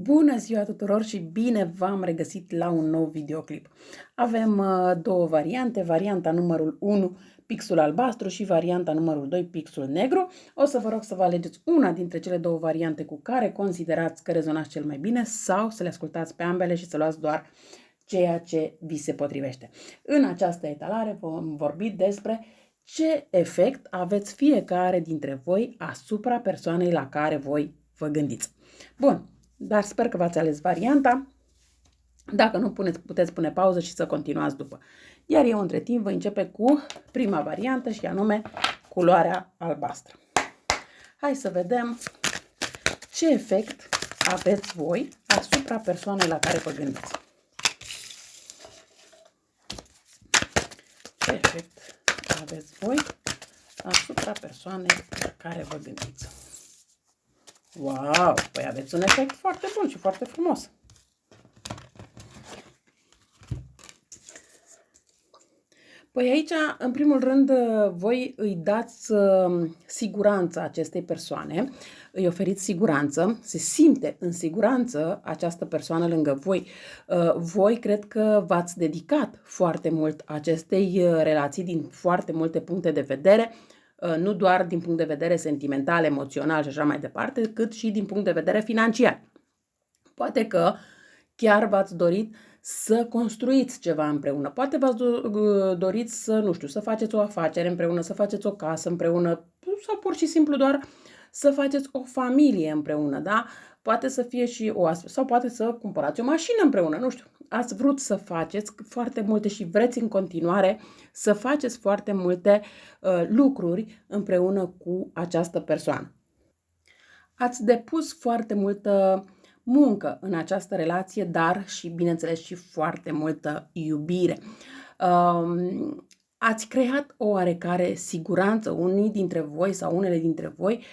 Bună ziua tuturor și bine v-am regăsit la un nou videoclip. Avem două variante, varianta numărul 1, pixul albastru și varianta numărul 2, pixul negru. O să vă rog să vă alegeți una dintre cele două variante cu care considerați că rezonați cel mai bine sau să le ascultați pe ambele și să luați doar ceea ce vi se potrivește. În această etalare vom vorbi despre ce efect aveți fiecare dintre voi asupra persoanei la care voi vă gândiți. Bun. Dar sper că v-ați ales varianta. Dacă nu, puteți pune pauză și să continuați după. Iar eu, între timp, voi începe cu prima variantă și anume culoarea albastră. Hai să vedem ce efect aveți voi asupra persoanei la care vă gândiți. Ce efect aveți voi asupra persoanei la care vă gândiți. Wow! Păi aveți un efect foarte bun și foarte frumos. Păi aici, în primul rând, voi îi dați siguranță acestei persoane, îi oferiți siguranță, se simte în siguranță această persoană lângă voi. Voi cred că v-ați dedicat foarte mult acestei relații din foarte multe puncte de vedere, nu doar din punct de vedere sentimental, emoțional și așa mai departe, cât și din punct de vedere financiar. Poate că chiar v-ați dorit să construiți ceva împreună. Poate v-ați dorit să, nu știu, să faceți o afacere împreună, să faceți o casă împreună sau pur și simplu doar să faceți o familie împreună, da? Poate să fie și o astfel, sau poate să cumpărați o mașină împreună, nu știu. Ați vrut să faceți foarte multe și vreți în continuare să faceți foarte multe lucruri împreună cu această persoană. Ați depus foarte multă muncă în această relație, dar și, bineînțeles, și foarte multă iubire. Ați creat o oarecare siguranță, unii dintre voi sau unele dintre voi,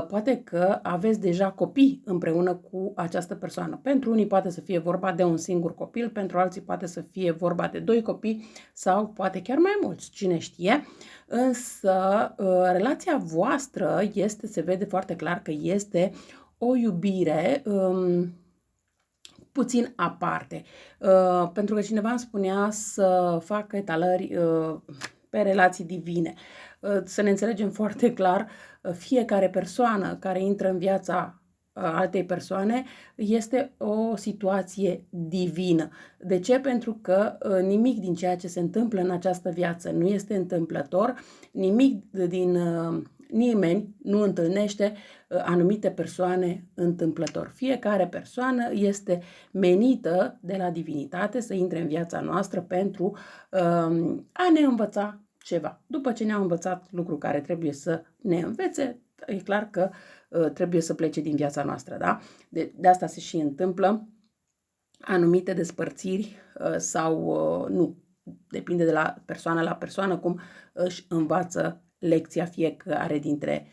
poate că aveți deja copii împreună cu această persoană. Pentru unii poate să fie vorba de un singur copil, pentru alții poate să fie vorba de 2 copii sau poate chiar mai mulți, cine știe. Însă relația voastră se vede foarte clar că este o iubire puțin aparte. Pentru că cineva îmi spunea să fac etalări pe relații divine. Să ne înțelegem foarte clar, fiecare persoană care intră în viața altei persoane este o situație divină. De ce? Pentru că nimic din ceea ce se întâmplă în această viață nu este întâmplător, nimeni nu întâlnește anumite persoane întâmplător. Fiecare persoană este menită de la divinitate să intre în viața noastră pentru a ne învăța ceva. După ce ne-a învățat lucru care trebuie să ne învețe, e clar că trebuie să plece din viața noastră. Da? De asta se și întâmplă anumite despărțiri sau nu. Depinde de la persoană la persoană cum își învață lecția fiecare dintre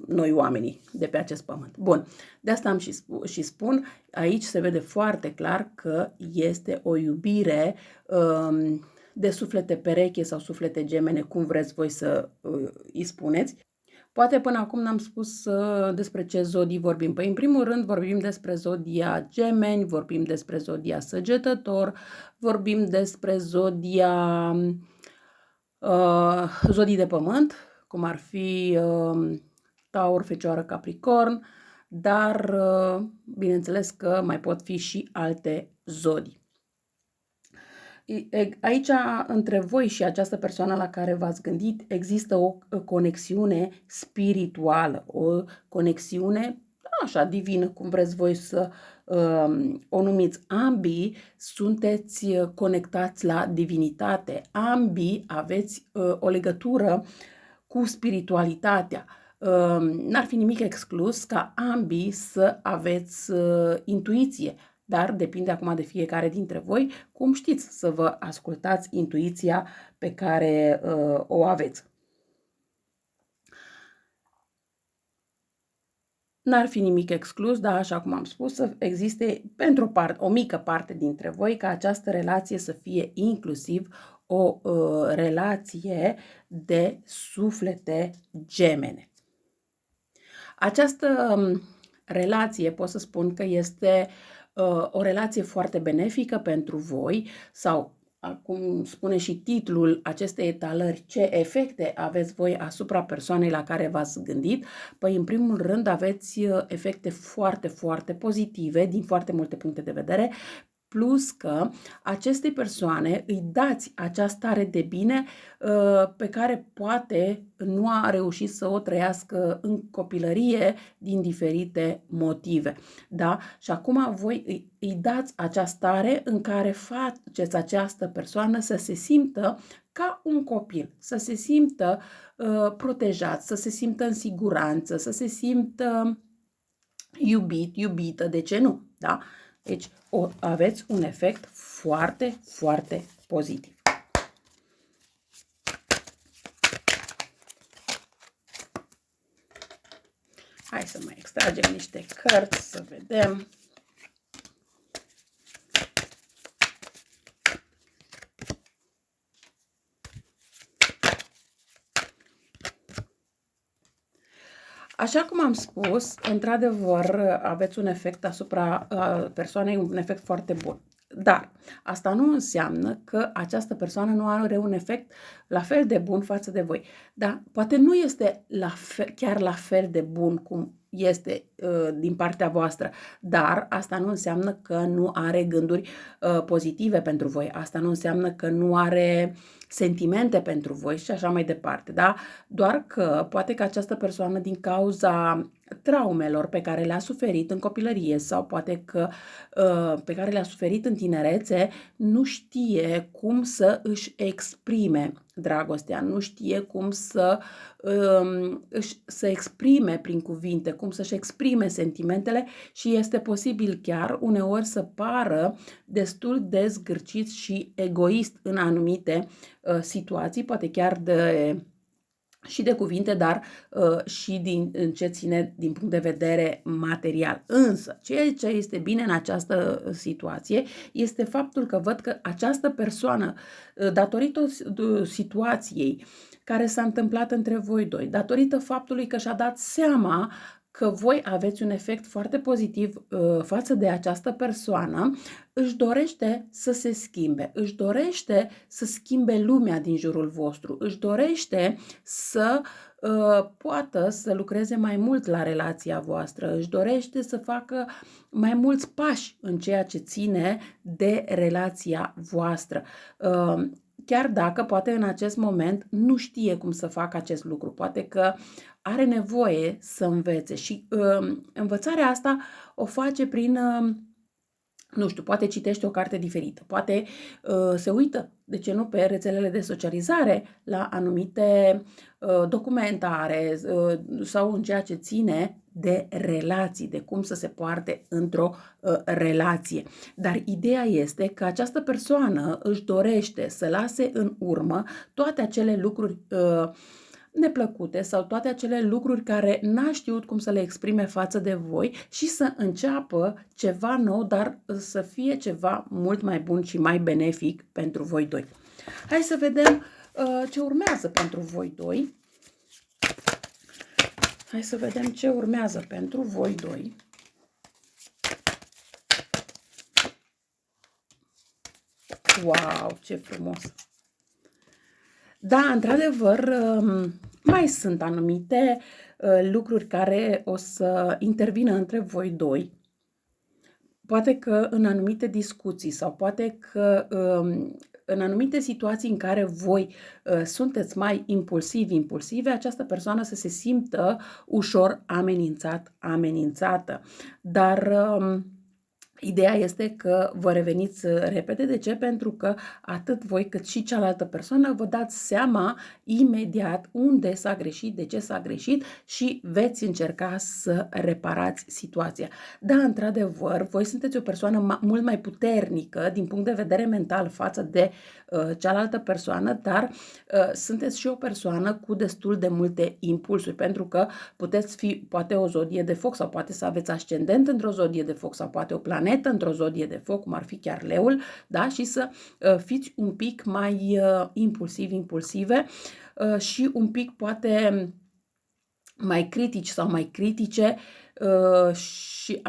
noi oamenii de pe acest pământ. Bun, de asta am și spun, aici se vede foarte clar că este o iubire de suflete pereche sau suflete gemene, cum vreți voi să îi spuneți. Poate până acum n-am spus despre ce zodii vorbim. Păi în primul rând vorbim despre zodia Gemeni, vorbim despre zodia Săgetător, vorbim despre zodii de pământ, cum ar fi Taur, Fecioară, Capricorn, dar bineînțeles că mai pot fi și alte zodii. Aici, între voi și această persoană la care v-ați gândit, există o conexiune spirituală, o conexiune așa divină, cum vreți voi să o numiți. Ambii sunteți conectați la divinitate, ambii aveți o legătură cu spiritualitatea. N-ar fi nimic exclus ca ambii să aveți intuiție, dar depinde acum de fiecare dintre voi cum știți să vă ascultați intuiția pe care o aveți. N-ar fi nimic exclus, dar așa cum am spus, să existe pentru o mică parte dintre voi ca această relație să fie inclusiv o relație de suflete gemene. Această relație pot să spun că este o relație foarte benefică pentru voi sau, cum spune și titlul acestei etalări, ce efecte aveți voi asupra persoanei la care v-ați gândit? Păi, în primul rând, aveți efecte foarte, foarte pozitive din foarte multe puncte de vedere, plus că acestei persoane îi dați acea stare de bine pe care poate nu a reușit să o trăiască în copilărie din diferite motive. Da? Și acum voi îi dați acea stare în care faceți această persoană să se simtă ca un copil, să se simtă protejat, să se simtă în siguranță, să se simtă iubit, iubită, de ce nu? Da? Deci aveți un efect foarte, foarte pozitiv. Hai să mai extragem niște cărți să vedem. Așa cum am spus, într-adevăr, aveți un efect asupra persoanei, un efect foarte bun. Dar asta nu înseamnă că această persoană nu are un efect la fel de bun față de voi. Da? Poate nu este chiar la fel de bun cum este din partea voastră, dar asta nu înseamnă că nu are gânduri pozitive pentru voi, asta nu înseamnă că nu are sentimente pentru voi și așa mai departe, da? Doar că poate că această persoană, din cauza traumelor pe care le-a suferit în copilărie sau poate că pe care le-a suferit în tinerețe, nu știe cum să își exprime dragostea, nu știe cum să exprime prin cuvinte, cum să-și exprime sentimentele și este posibil chiar uneori să pară destul de zgârcit și egoist în anumite situații, poate chiar și de cuvinte, dar și în ce ține din punct de vedere material. Însă, ceea ce este bine în această situație este faptul că văd că această persoană, datorită situației care s-a întâmplat între voi doi, datorită faptului că și-a dat seama că voi aveți un efect foarte pozitiv față de această persoană, își dorește să se schimbe, își dorește să schimbe lumea din jurul vostru, își dorește să poată să lucreze mai mult la relația voastră, își dorește să facă mai mulți pași în ceea ce ține de relația voastră. Chiar dacă poate în acest moment nu știe cum să facă acest lucru, poate că are nevoie să învețe și învățarea asta o face prin, nu știu, poate citește o carte diferită, poate se uită, de ce nu, pe rețelele de socializare la anumite documentare sau în ceea ce ține de relații, de cum să se poarte într-o relație. Dar ideea este că această persoană își dorește să lase în urmă toate acele lucruri neplăcute sau toate acele lucruri care n-a știut cum să le exprime față de voi și să înceapă ceva nou, dar să fie ceva mult mai bun și mai benefic pentru voi doi. Hai să vedem ce urmează pentru voi doi. Hai să vedem ce urmează pentru voi doi. Wow, ce frumos! Da, într-adevăr, mai sunt anumite lucruri care o să intervină între voi doi. Poate că în anumite discuții sau poate că în anumite situații în care voi sunteți mai impulsive, această persoană să se simtă ușor amenințată. Dar ideea este că vă reveniți repede. De ce? Pentru că atât voi cât și cealaltă persoană vă dați seama imediat unde s-a greșit, de ce s-a greșit și veți încerca să reparați situația. Da, într-adevăr, voi sunteți o persoană mult mai puternică din punct de vedere mental față de cealaltă persoană, dar sunteți și o persoană cu destul de multe impulsuri, pentru că puteți fi poate o zodie de foc sau poate să aveți ascendent într-o zodie de foc sau poate o planetă într-o zodie de foc, cum ar fi chiar leul, da? Și să fiți un pic mai impulsive și un pic poate mai critici sau mai critice și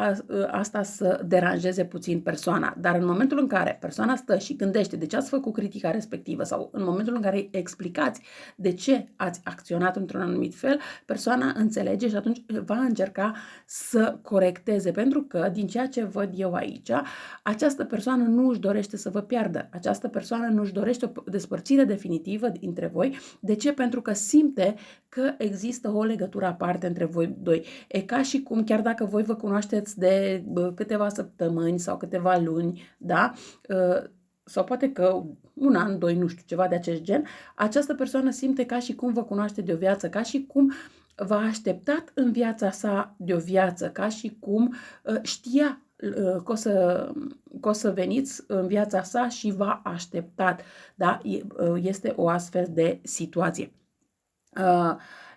asta să deranjeze puțin persoana. Dar în momentul în care persoana stă și gândește de ce ați făcut critica respectivă sau în momentul în care îi explicați de ce ați acționat într-un anumit fel, persoana înțelege și atunci va încerca să corecteze. Pentru că, din ceea ce văd eu aici, această persoană nu își dorește să vă piardă. Această persoană nu își dorește o despărțire definitivă dintre voi. De ce? Pentru că simte că există o legătură aparte între voi doi. E ca și cum, chiar dacă voi vă cunoașteți de câteva săptămâni sau câteva luni, da? Sau poate că un an, doi, nu știu, ceva de acest gen, această persoană simte ca și cum vă cunoaște de o viață, ca și cum v-a așteptat în viața sa de o viață, ca și cum știa că o să veniți în viața sa și v-a așteptat. Da? Este o astfel de situație.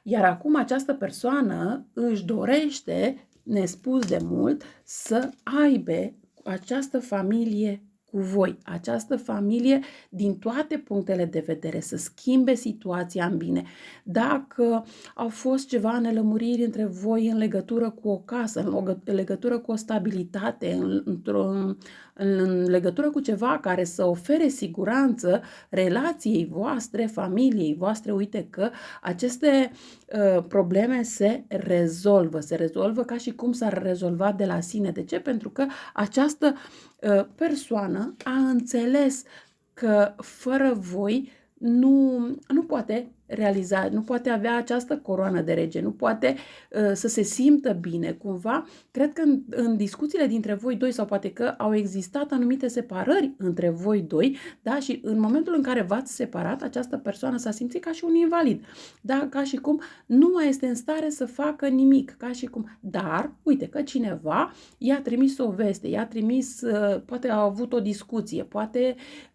Iar acum această persoană își dorește, nespus de mult, să aibă această familie cu voi, această familie din toate punctele de vedere, să schimbe situația în bine. Dacă au fost ceva nelămuriri între voi în legătură cu o casă, în legătură cu o stabilitate, în legătură cu ceva care să ofere siguranță relației voastre, familiei voastre, uite că aceste probleme se rezolvă ca și cum s-ar rezolva de la sine. De ce? Pentru că această persoană a înțeles că fără voi nu poate realiza, nu poate avea această coroană de rege, nu poate să se simtă bine. Cumva, cred că în discuțiile dintre voi doi sau poate că au existat anumite separări între voi doi, da? Și în momentul în care v-ați separat, această persoană s-a simțit ca și un invalid, da? Ca și cum nu mai este în stare să facă nimic, ca și cum. Dar, uite că cineva i-a trimis o veste, i-a trimis, poate a avut o discuție, poate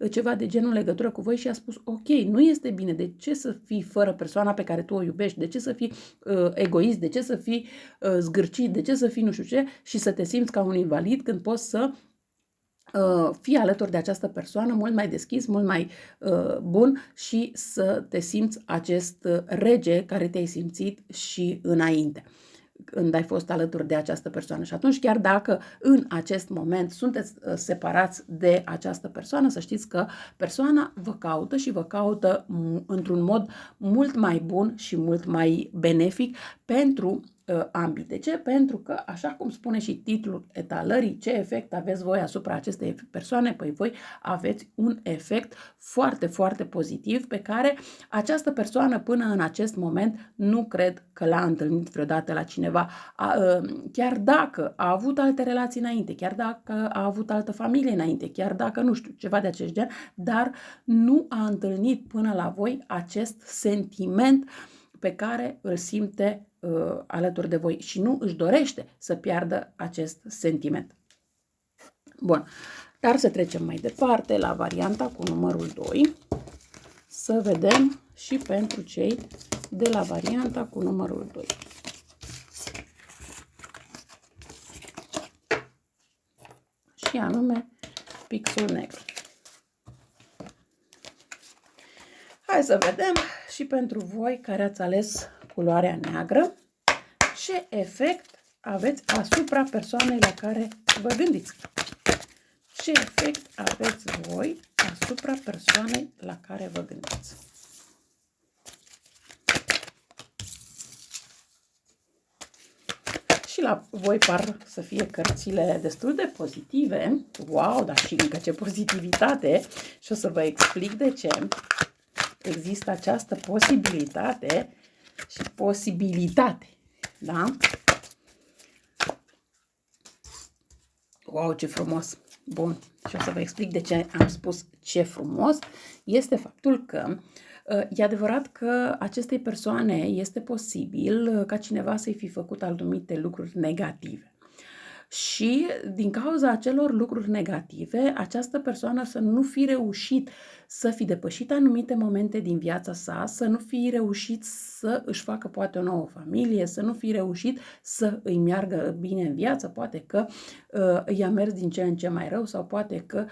ceva de genul în legătură cu voi și a spus, ok, nu este bine, de ce să fii fără persoana pe care tu o iubești, de ce să fii egoist, de ce să fii zgârcit, de ce să fii nu știu ce și să te simți ca un invalid când poți să fii alături de această persoană mult mai deschis, mult mai bun și să te simți acest rege care te-ai simțit și înainte când ai fost alături de această persoană. Și atunci, chiar dacă în acest moment sunteți separați de această persoană, să știți că persoana vă caută și vă caută într-un mod mult mai bun și mult mai benefic pentru ambii. De ce? Pentru că, așa cum spune și titlul etalării, ce efect aveți voi asupra acestei persoane? Păi voi aveți un efect foarte, foarte pozitiv pe care această persoană până în acest moment nu cred că l-a întâlnit vreodată la cineva. Chiar dacă a avut alte relații înainte, chiar dacă a avut altă familie înainte, chiar dacă, nu știu, ceva de acest gen, dar nu a întâlnit până la voi acest sentiment pe care îl simte alături de voi și nu își dorește să piardă acest sentiment. Bun, dar să trecem mai departe la varianta cu numărul 2, să vedem și pentru cei de la varianta cu numărul 2. Și anume pixul negru. Hai să vedem și pentru voi care ați ales culoarea neagră, ce efect aveți asupra persoanei la care vă gândiți. Ce efect aveți voi asupra persoanei la care vă gândiți. Și la voi par să fie cărțile destul de pozitive. Wow, dar și încă ce pozitivitate! Și o să vă explic de ce există această posibilitate și posibilitate. Da? Wow, ce frumos! Bun, și o să vă explic de ce am spus ce frumos. Este faptul că e adevărat că acestei persoane este posibil ca cineva să-i fi făcut anumite lucruri negative. Și din cauza acelor lucruri negative, această persoană să nu fi reușit să fi depășit anumite momente din viața sa, să nu fi reușit să își facă poate o nouă familie, să nu fi reușit să îi meargă bine în viață, poate că i-a mers din ce în ce mai rău sau poate că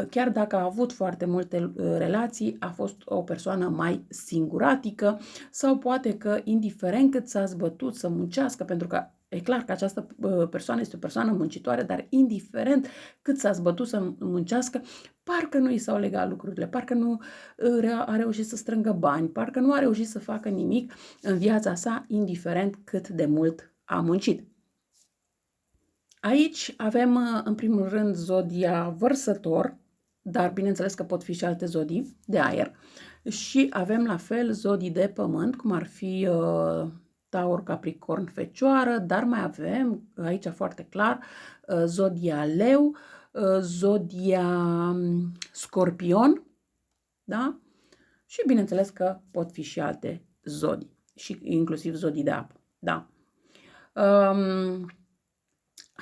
chiar dacă a avut foarte multe relații, a fost o persoană mai singuratică sau poate că indiferent cât s-a zbătut să muncească, pentru că E clar că această persoană este o persoană muncitoare, dar indiferent cât s-a zbătut să muncească, parcă nu i s-au legat lucrurile, parcă nu a reușit să strângă bani, parcă nu a reușit să facă nimic în viața sa, indiferent cât de mult a muncit. Aici avem, în primul rând, zodia Vărsător, dar bineînțeles că pot fi și alte zodii de aer. Și avem la fel zodii de pământ, cum ar fi Taur, Capricorn, Fecioară, dar mai avem aici foarte clar zodia Leu, zodia Scorpion, da? Și bineînțeles că pot fi și alte zodii, și inclusiv zodii de apă, da?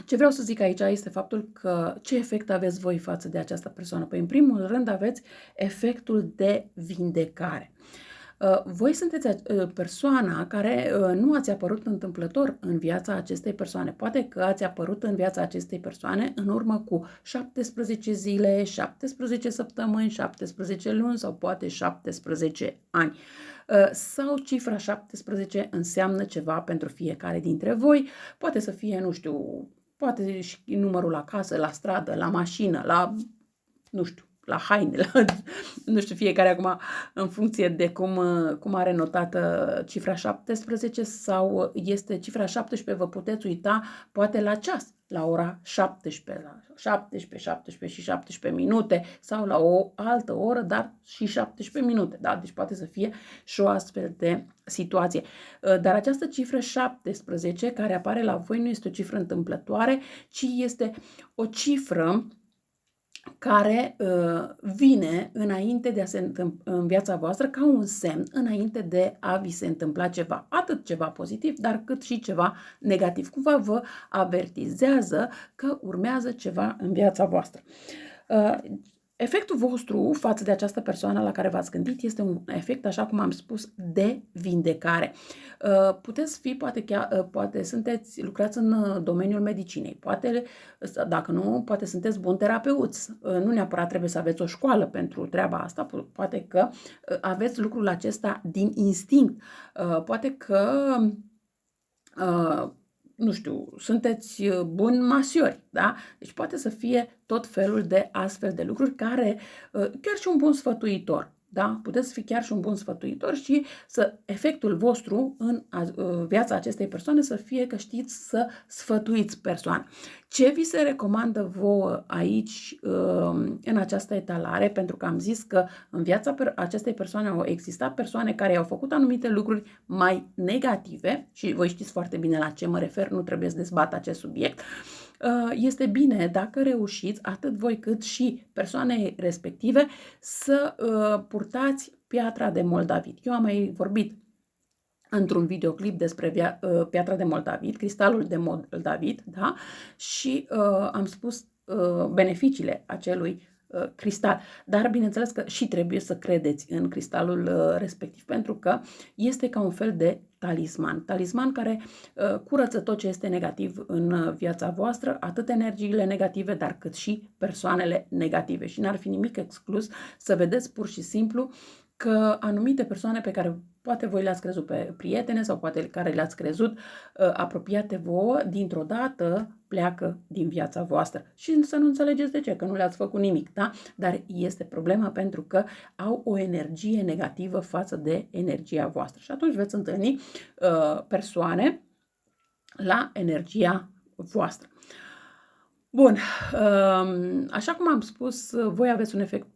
Ce vreau să zic aici este faptul că ce efect aveți voi față de această persoană? Păi, în primul rând, aveți efectul de vindecare. Voi sunteți persoana care nu ați apărut întâmplător în viața acestei persoane. Poate că ați apărut în viața acestei persoane în urmă cu 17 zile, 17 săptămâni, 17 luni sau poate 17 ani. Sau cifra 17 înseamnă ceva pentru fiecare dintre voi. Poate să fie, nu știu, poate și numărul la casă, la stradă, la mașină, la, nu știu, la haine, la, nu știu, fiecare acum în funcție de cum are notată cifra 17 sau este cifra 17, vă puteți uita poate la ceas, la ora 17, la 17, 17 și 17 minute sau la o altă oră, dar și 17 minute, da? Deci poate să fie și o astfel de situație. Dar această cifră 17 care apare la voi nu este o cifră întâmplătoare, ci este o cifră care vine înainte de a se întâmpla în viața voastră ca un semn înainte de a vi se întâmpla ceva, atât ceva pozitiv, dar cât și ceva negativ. Cumva vă avertizează că urmează ceva în viața voastră. Efectul vostru față de această persoană la care v-ați gândit este un efect, așa cum am spus, de vindecare. Puteți fi, poate lucrați în domeniul medicinei, poate, dacă nu, poate sunteți buni terapeuți. Nu neapărat trebuie să aveți o școală pentru treaba asta, poate că aveți lucrul acesta din instinct, poate că nu știu, sunteți buni masiori, da? Deci poate să fie tot felul de astfel de lucruri care, chiar și un bun sfătuitor, da? Puteți fi chiar și un bun sfătuitor și efectul vostru în viața acestei persoane să fie că știți să sfătuiți persoana. Ce vi se recomandă vouă aici, în această etalare, pentru că am zis că în viața acestei persoane au existat persoane care au făcut anumite lucruri mai negative și voi știți foarte bine la ce mă refer, nu trebuie să dezbat acest subiect. Este bine dacă reușiți, atât voi cât și persoanele respective, să purtați piatra de moldavit. Eu am mai vorbit într-un videoclip despre piatra de moldavit, cristalul de moldavit, da? Și am spus beneficiile acelui cristal, dar bineînțeles că și trebuie să credeți în cristalul respectiv, pentru că este ca un fel de talisman care curăță tot ce este negativ în viața voastră, atât energiile negative, dar cât și persoanele negative. Și n-ar fi nimic exclus să vedeți pur și simplu că anumite persoane pe care poate voi le-ați crezut pe prietene sau poate care le-ați crezut apropiate vouă, dintr-o dată pleacă din viața voastră. Și să nu înțelegeți de ce, că nu le-ați făcut nimic, da? Dar este problema pentru că au o energie negativă față de energia voastră. Și atunci veți întâlni persoane la energia voastră. Bun, așa cum am spus, voi aveți un efect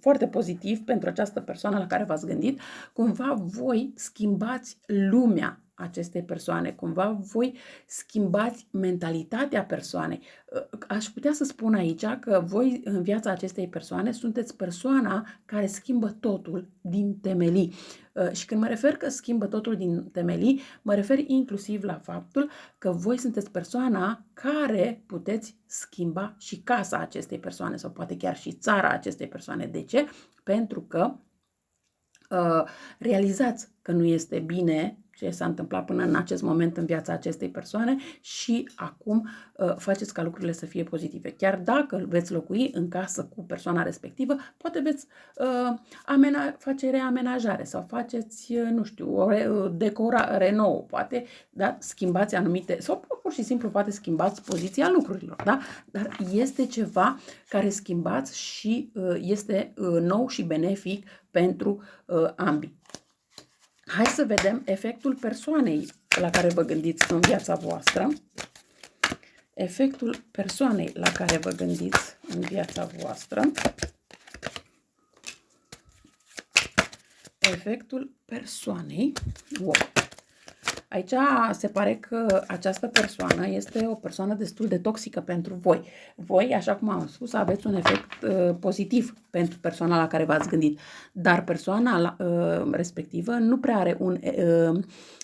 foarte pozitiv pentru această persoană la care v-ați gândit, cumva voi schimbați lumea acestei persoane, cumva voi schimbați mentalitatea persoanei. Aș putea să spun aici că voi în viața acestei persoane sunteți persoana care schimbă totul din temelii. Și când mă refer că schimbă totul din temelii, mă refer inclusiv la faptul că voi sunteți persoana care puteți schimba și casa acestei persoane sau poate chiar și țara acestei persoane. De ce? Pentru că realizați că nu este bine ce s-a întâmplat până în acest moment în viața acestei persoane și acum faceți ca lucrurile să fie pozitive. Chiar dacă veți locui în casă cu persoana respectivă, poate veți face reamenajare sau faceți, nu știu, renou, poate, da? Schimbați anumite, sau pur și simplu poate schimbați poziția lucrurilor, da? Dar este ceva care schimbați și este nou și benefic pentru ambii. Hai să vedem efectul persoanei la care vă gândiți în viața voastră. Efectul persoanei la care vă gândiți în viața voastră. Efectul persoanei. Wow. Aici se pare că această persoană este o persoană destul de toxică pentru voi. Voi, așa cum am spus, aveți un efect pozitiv pentru persoana la care v-ați gândit, dar persoana respectivă nu prea are un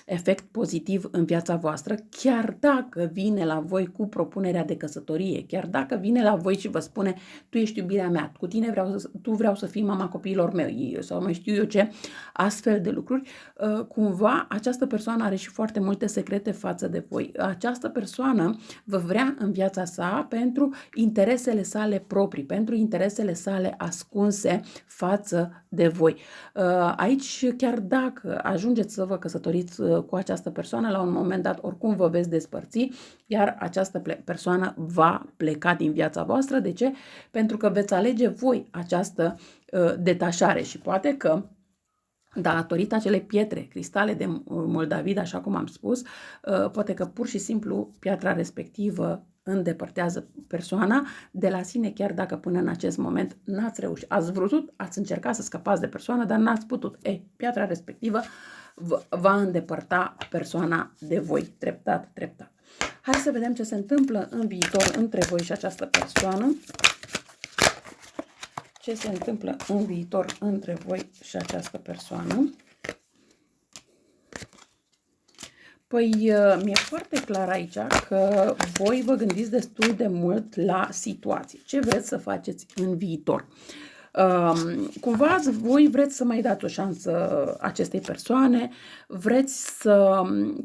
efect pozitiv în viața voastră, chiar dacă vine la voi cu propunerea de căsătorie, chiar dacă vine la voi și vă spune: tu ești iubirea mea, cu tine vreau să fii mama copiilor mei, sau mai știu eu ce, astfel de lucruri, cumva această persoană are și foarte multe secrete față de voi. Această persoană vă vrea în viața sa pentru interesele sale proprii, pentru interesele sale ascunse față de voi. Aici, chiar dacă ajungeți să vă căsătoriți cu această persoană, la un moment dat oricum vă veți despărți, iar această persoană va pleca din viața voastră. De ce? Pentru că veți alege voi această detașare și poate că datorită acele pietre, cristale de Moldavid, așa cum am spus, poate că pur și simplu piatra respectivă îndepărtează persoana de la sine, chiar dacă până în acest moment n-ați reușit. Ați vrut, ați încercat să scapați de persoană, dar n-ați putut. Piatra respectivă va îndepărta persoana de voi, treptat, treptat. Hai să vedem ce se întâmplă în viitor între voi și această persoană. Ce se întâmplă în viitor între voi și această persoană? Păi, mi-e foarte clar aici că voi vă gândiți destul de mult la situații. Ce vreți să faceți în viitor? Cumva voi vreți să mai dați o șansă acestei persoane, vreți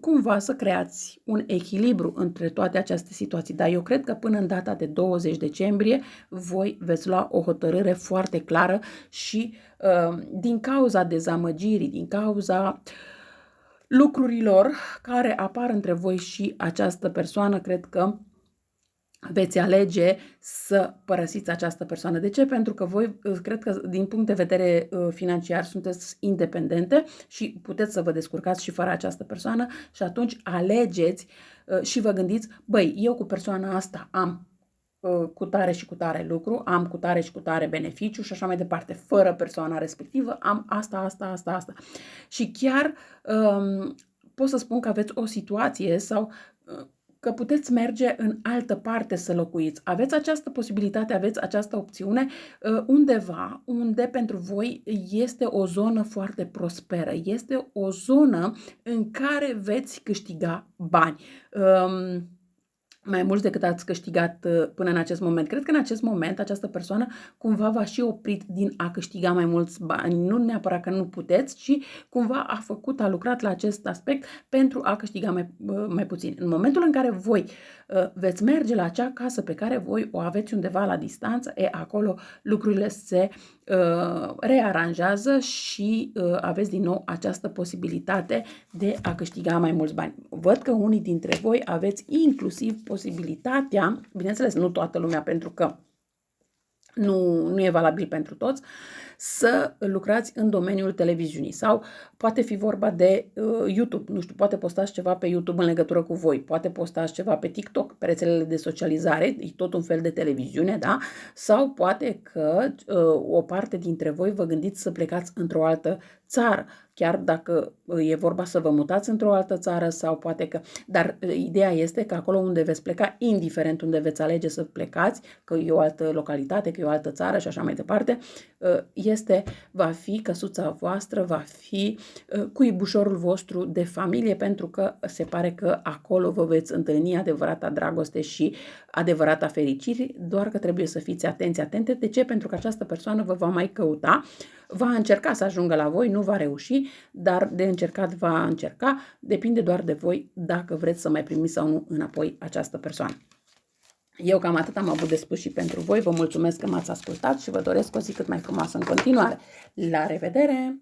cumva să creați un echilibru între toate aceste situații, dar eu cred că până în data de 20 decembrie voi veți lua o hotărâre foarte clară și din cauza dezamăgirii, din cauza lucrurilor care apar între voi și această persoană, cred că veți alege să părăsiți această persoană. De ce? Pentru că voi, cred că din punct de vedere financiar, sunteți independente și puteți să vă descurcați și fără această persoană și atunci alegeți și vă gândiți: băi, eu cu persoana asta am cu tare și cu tare lucru, am cu tare și cu tare beneficiu și așa mai departe. Fără persoana respectivă am asta. Și chiar pot să spun că aveți o situație sau că puteți merge în altă parte să locuiți. Aveți această posibilitate, aveți această opțiune undeva unde pentru voi este o zonă foarte prosperă, este o zonă în care veți câștiga bani. Mai mulți decât ați câștigat până în acest moment. Cred că în acest moment această persoană cumva v-a și oprit din a câștiga mai mulți bani. Nu neapărat că nu puteți, ci cumva a lucrat la acest aspect pentru a câștiga mai puțin. În momentul în care voi veți merge la acea casă pe care voi o aveți undeva la distanță, acolo lucrurile se rearanjează și aveți din nou această posibilitate de a câștiga mai mulți bani. Văd că unii dintre voi aveți inclusiv posibilitatea, bineînțeles nu toată lumea pentru că nu e valabil pentru toți, să lucrați în domeniul televiziunii sau poate fi vorba de YouTube, nu știu, poate postați ceva pe YouTube în legătură cu voi, poate postați ceva pe TikTok, pe rețelele de socializare, e tot un fel de televiziune, da? Sau poate că o parte dintre voi vă gândiți să plecați într-o altă țară, chiar dacă e vorba să vă mutați într-o altă țară sau poate că... Dar ideea este că acolo unde veți pleca, indiferent unde veți alege să plecați, că e o altă localitate, că e o altă țară și așa mai departe, va fi căsuța voastră, va fi cuibușorul vostru de familie, pentru că se pare că acolo vă veți întâlni adevărata dragoste și adevărata fericire, doar că trebuie să fiți atente. De ce? Pentru că această persoană vă va mai căuta Va încerca să ajungă la voi, nu va reuși, dar de încercat va încerca. Depinde doar de voi dacă vreți să mai primiți sau nu înapoi această persoană. Eu cam atât am avut de spus și pentru voi. Vă mulțumesc că m-ați ascultat și vă doresc o zi cât mai frumoasă în continuare. La revedere!